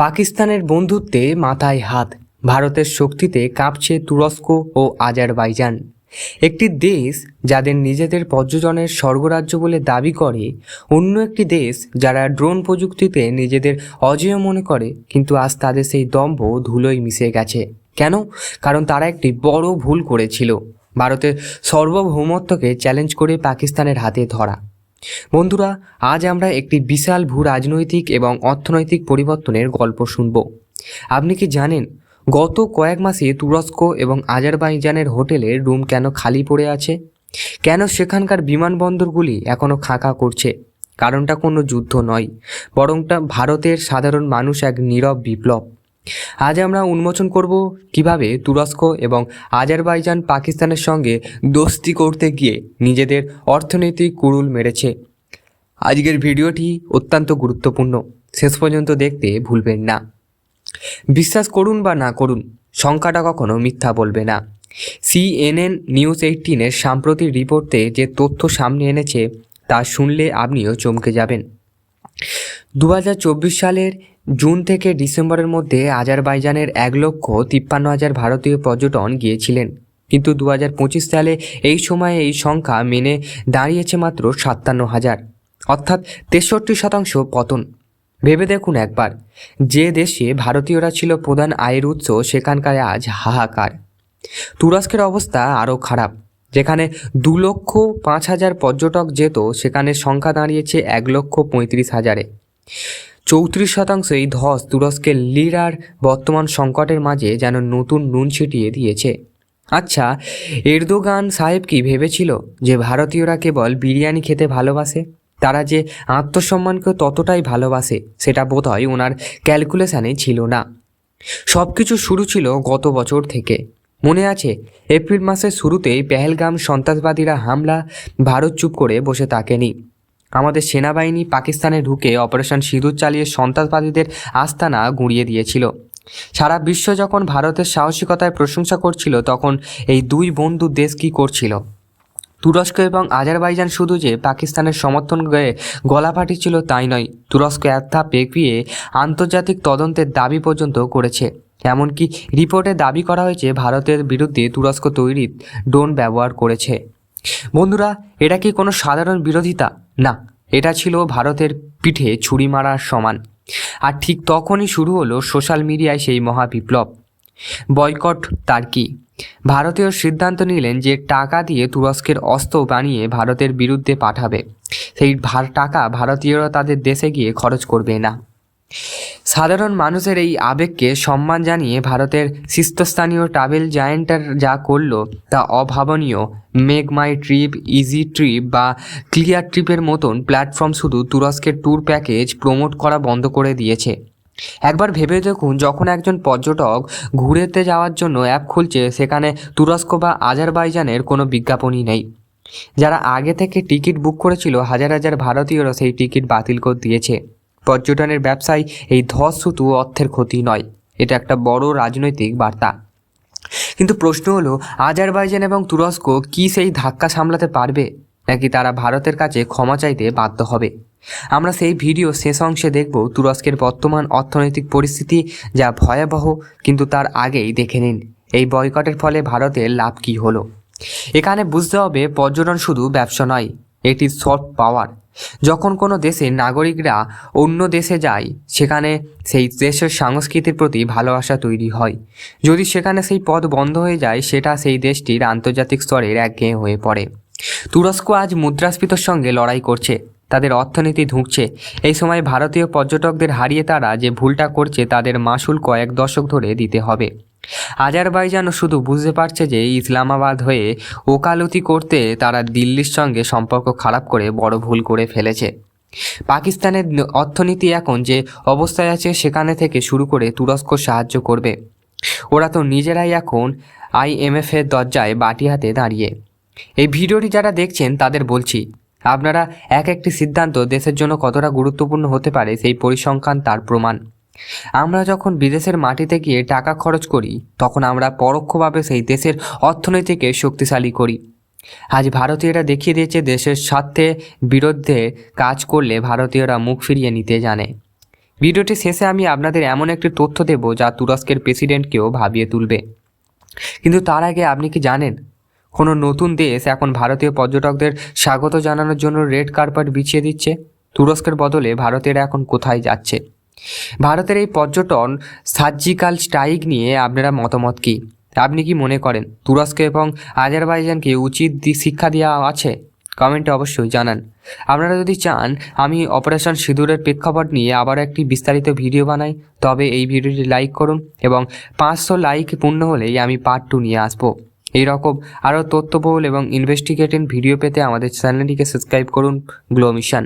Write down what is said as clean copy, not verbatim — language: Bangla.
পাকিস্তানের বন্ধুত্বে মাথায় হাত, ভারতের শক্তিতে কাঁপছে তুরস্ক ও আজারবাইজান। একটি দেশ যাদের নিজেদের পর্যটনের স্বর্গরাজ্য বলে দাবি করে, অন্য একটি দেশ যারা ড্রোন প্রযুক্তিতে নিজেদের অজেয় মনে করে, কিন্তু আজ তাদের সেই দম্ভ ধুলোয় মিশে গেছে। কেন? কারণ তারা একটি বড় ভুল করেছিল, ভারতের সার্বভৌমত্বকে চ্যালেঞ্জ করে পাকিস্তানের হাতে ধরা। বন্ধুরা, আজ আমরা একটি বিশাল ভূ রাজনৈতিক এবং অর্থনৈতিক পরিবর্তনের গল্প শুনব। আপনি কি জানেন গত কয়েক মাসে তুরস্ক এবং আজারবাইজানের হোটেলের রুম কেন খালি পড়ে আছে? কেন সেখানকার বিমানবন্দরগুলি এখনও খাঁকা করছে? কারণটা কোনো যুদ্ধ নয়, বরংটা ভারতের সাধারণ মানুষ এক নীরব বিপ্লব। আজ আমরা উন্মোচন করব কিভাবে তুরস্ক এবং আজারবাইজান পাকিস্তানের সঙ্গে দোস্তি করতে গিয়ে নিজেদের অর্থনৈতিক কুড়ুল মেরেছে। আজকের ভিডিওটি অত্যন্ত গুরুত্বপূর্ণ, শেষ পর্যন্ত দেখতে ভুলবেন না। বিশ্বাস করুন বা না করুন, সংখ্যাটা কখনো মিথ্যা বলবে না। CNN নিউজ 18-এর সাম্প্রতিক রিপোর্টে যে তথ্য সামনে এনেছে তা শুনলে আপনিও চমকে যাবেন। 2024 সালের জুন থেকে ডিসেম্বরের মধ্যে আজারবাইজানের 1,53,000 ভারতীয় পর্যটন গিয়েছিলেন, কিন্তু 2025 সালে এই সময়ে এই সংখ্যা মেনে দাঁড়িয়েছে মাত্র 57,000, অর্থাৎ 63% পতন। ভেবে দেখুন একবার, যে দেশে ভারতীয়রা ছিল প্রধান আয়ের উৎস, সেখানকার আজ হাহাকার। তুরস্কের অবস্থা আরও খারাপ। যেখানে 2,05,000 পর্যটক যেত, সেখানে সংখ্যা দাঁড়িয়েছে 1,35,000-এ। 34% ধস তুরস্কের লিরার বর্তমান সংকটের মাঝে যেন নতুন নুন ছিটিয়ে দিয়েছে। আচ্ছা, এরদোগান সাহেব কি ভেবেছিল যে ভারতীয়রা কেবল বিরিয়ানি খেতে ভালোবাসে? তারা যে আত্মসম্মানকে ততটাই ভালোবাসে, সেটা বোধহয় ওনার ক্যালকুলেশানে ছিল না। সব কিছু শুরু ছিল গত বছর থেকে। মনে আছে, এপ্রিল মাসের শুরুতেই পেহেলগাম সন্ত্রাসবাদীরা হামলা, ভারত চুপ করে বসে থাকেনি। আমাদের সেনাবাহিনী পাকিস্তানে ঢুকে অপারেশন সিঁদুর চালিয়ে সন্ত্রাসবাদীদের আস্তানা গুঁড়িয়ে দিয়েছিল। সারা বিশ্ব যখন ভারতের সাহসিকতায় প্রশংসা করছিল, তখন এই দুই বন্ধু দেশ কী করছিল? তুরস্ক এবং আজারবাইজান শুধু যে পাকিস্তানের সমর্থন গলা ফাটিয়েছিল তাই নয়, তুরস্ক এক ধাপ এগিয়ে আন্তর্জাতিক তদন্তের দাবি পর্যন্ত করেছে। এমনকি রিপোর্টে দাবি করা হয়েছে ভারতের বিরুদ্ধে তুরস্ক তৈরি ড্রোন ব্যবহার করেছে। বন্ধুরা, এটা কি কোনো সাধারণ বিরোধিতা? না, এটা ছিল ভারতের পিঠে ছুরি মারার সমান। আর ঠিক তখনই শুরু হলো সোশ্যাল মিডিয়ায় সেই মহাবিপ্লব। Boycott turkey. ভারতীয় সিদ্ধান্ত নিলেন যে টাকা দিয়ে তুরস্কের অস্ত্র বানিয়ে ভারতের বিরুদ্ধে পাঠাবে। সেই টাকা ভারতীয়রা তাদের দেশে গিয়ে খরচ করবে না। সাধারণ মানুষের এই আবেগকে সম্মান জানিয়ে ভারতের শীর্ষস্থানীয় ট্রাভেল জায়েন্টার যা করলো তা অভাবনীয়। মেক মাই ট্রিপ, ইজি ট্রিপ বা ক্লিয়ার ট্রিপের মতন প্ল্যাটফর্ম শুধু তুরস্কের ট্যুর প্যাকেজ প্রমোট করা বন্ধ করে দিয়েছে। একবার ভেবে দেখুন, যখন একজন পর্যটক ঘুরেতে যাওয়ার জন্য অ্যাপ খুলছে, সেখানে তুরস্ক বা আজারবাইজানের কোনো বিজ্ঞাপনই নেই। যারা আগে থেকে টিকিট বুক করেছিল, হাজার হাজার ভারতীয়রা সেই টিকিট বাতিল করে দিয়েছে। পর্যটনের ব্যবসায় এই ধস শুধু অর্থের ক্ষতি নয়, এটা একটা বড় রাজনৈতিক বার্তা। কিন্তু প্রশ্ন হলো, আজারবাইজান এবং তুরস্ক কি সেই ধাক্কা সামলাতে পারবে, নাকি তারা ভারতের কাছে ক্ষমা চাইতে বাধ্য হবে? আমরা সেই ভিডিও শেষ অংশে দেখব তুরস্কের বর্তমান অর্থনৈতিক পরিস্থিতি যা ভয়াবহ। কিন্তু তার আগেই দেখে নিন এই বয়কটের ফলে ভারতের লাভ কী হলো। এখানে বুঝতে হবে, পর্যটন শুধু ব্যবসা নয়, এটি সফট পাওয়ার। যখন কোনো দেশের নাগরিকরা অন্য দেশে যায়, সেখানে সেই দেশের সংস্কৃতির প্রতি ভালোবাসা তৈরি হয়। যদি সেখানে সেই পথ বন্ধ হয়ে যায়, সেটা সেই দেশটির আন্তর্জাতিক স্তরের একঘেয়ে হয়ে পড়ে। তুরস্ক আজ মুদ্রাস্ফীতির সঙ্গে লড়াই করছে, তাদের অর্থনীতি ধুঁকছে। এই সময় ভারতীয় পর্যটকদের হারিয়ে তারা যে ভুলটা করছে, তাদের মাসুল কয়েক দশক ধরে দিতে হবে। আজারবাইজানও শুধু বুঝতে পারছে যে ইসলামাবাদ হয়ে ওকালতি করতে তারা দিল্লির সঙ্গে সম্পর্ক খারাপ করে বড় ভুল করে ফেলেছে। পাকিস্তানের অর্থনীতি এখন যে অবস্থায় আছে, সেখানে থেকে শুরু করে তুরস্ক সাহায্য করবে। ওরা তো নিজেরাই এখন IMF-এর দরজায় বাটি হাতে দাঁড়িয়ে। এই ভিডিওটি যারা দেখছেন তাদের বলছি, আপনারা একটি সিদ্ধান্ত দেশের জন্য কতটা গুরুত্বপূর্ণ হতে পারে, সেই পরিসংখ্যান তার প্রমাণ। আমরা যখন বিদেশের মাটিতে গিয়ে টাকা খরচ করি, তখন আমরা পরোক্ষভাবে সেই দেশের অর্থনীতিকে শক্তিশালী করি। আজ ভারতীয়রা দেখিয়ে দিয়েছে, দেশের স্বার্থে বিরুদ্ধে কাজ করলে ভারতীয়রা মুখ ফিরিয়ে নিতে জানে। ভিডিওটি শেষে আমি আপনাদের এমন একটি তথ্য দেব যা তুরস্কের প্রেসিডেন্টকেও ভাবিয়ে তুলবে। কিন্তু তার আগে আপনি কি জানেন কোনো নতুন দেশ এখন ভারতীয় পর্যটকদের স্বাগত জানানোর জন্য রেড কার্পেট বিছিয়ে দিচ্ছে? তুরস্কের বদলে ভারতের এখন কোথায় যাচ্ছে? ভারতের এই পর্যটন সার্জিক্যাল স্ট্রাইক নিয়ে আপনারা মতামত কী? আপনি কি মনে করেন তুরস্ক এবং আজারবাইজানকে উচিত শিক্ষা দেওয়া আছে? কমেন্টে অবশ্যই জানান। আপনারা যদি চান আমি অপারেশন সিঁদুরের প্রেক্ষাপট নিয়ে আবার একটি বিস্তারিত ভিডিও বানাই, তবে এই ভিডিওটি লাইক করুন এবং 500 লাইক পূর্ণ হলেই আমি পার্ট 2 নিয়ে আসবো। এইরকম আরও তথ্যবহুল এবং ইনভেস্টিগেটিভ ভিডিও পেতে আমাদের চ্যানেলটিকে সাবস্ক্রাইব করুন। Glow mission.